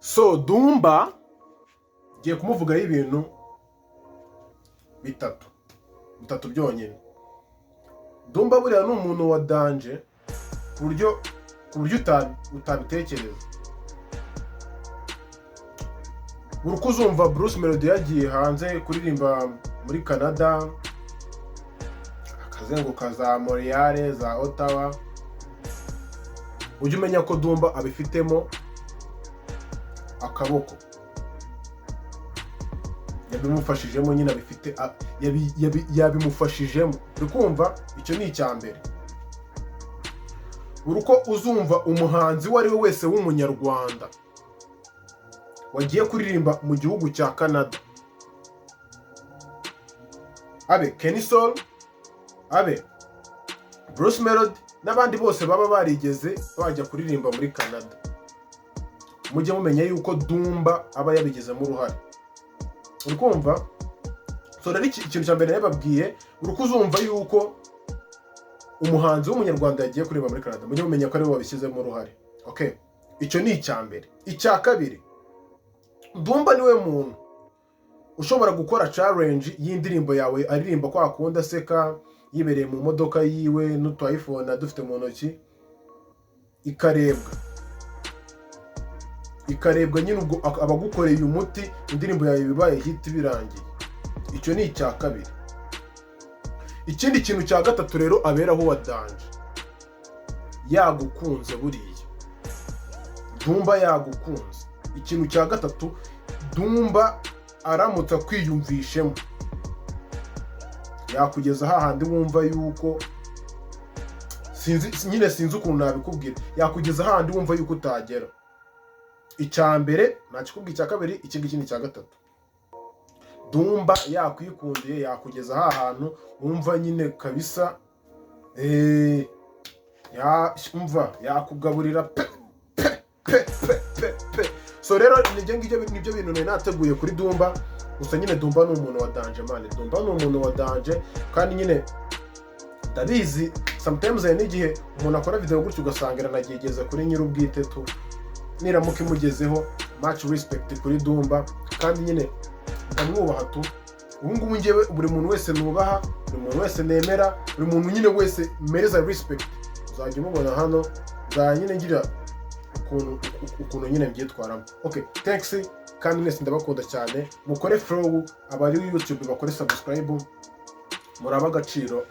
So Dumba ngiye kumuvugaho ibintu bitatu byonyine. Dumba buriya ni umuntu wa danje ku buryo utabitekereza. Buri uko uzumva Bruce Melody yagiye hanze kuririmba muri Canada, akazenguruka za Montreal, za Ottawa, ujye umenya ko Dumba abifitemo akaboko. Yabimufashijemo nyine abifite, yabimufashijemo. Uri kumva? Icyo ni icya mbere. Buri uko uzumva umuhanzi uwo ari we wese w'umunyarwanda wagiye kuririmba mu gihugu cya Canada, abe Kenny Soul, abe Bruce Melody n'abandi bose baba barigeze bajya kuririmba muri Canada, mujye mumenya yuko Dumba aba yabigizemo uruhare. Uri kumva? So rero ikintu cya mbere nababwiye, buri uko uzumva yuko umuhanzi w'umunyarwanda yagiye kuririmba muri Canada, mujye mumenya ko ari bo babishyizemo uruhare. Okay, icyo ni icya mbere. Icya kabiri, Dumba niwe muntu ushobora gukora challenge y'indirimbo yawe aririmba kwa akunda aseka yibereye mu modoka yiwe n'utu iPhone adufite mu ntoki, ikarebwa nyine ubwo abagukoreye umuti, indirimbo yawe bibaye hit birangiye. Icyo ni icya kabiri. Ikindi kintu cya gatatu rero aberaho wa danje, yagukunze buriya. Dumba yagukunze. Ikintu cya gatatu, Dumba aramutse kwiyumvishemo, yakugeza hahandi wumva yuko sinzi ukuntu nabikubwira, yakugeza hahandi wumva yuko utagera. Icya mbere nakikubwira, icya kabiri, iki ngiki ni icya gatatu. Dumba yakwikundiye yakugeza hahantu wumva nyine kabisa, yakugaburira pe. So rero nibyo bintu nari nateguye kuri Dumba. Gusa nyine Dumba ni umuntu wa danje mane. Dumba ni umuntu wa danje kandi nyine ndabizi sometimes n'igihe umuntu akora video gutyo ugasanga iranagegeza kuri nyir'ubwite tu, niramuka imugezeho much respect kuri Dumba kandi nyine ndamwubaha tu. Ubu ngubu njyewe buri muntu wese nubaha, buri muntu wese nemera, buri muntu nyine wese mereza respect, uzajya umubona hano, nyine ngira ukuntu nyine mbyitwaramo. Okay, thanks kandi mwese ndabakunda cyane. Mukore follow, abari YouTube bakore subscribe. Muraba agaciro.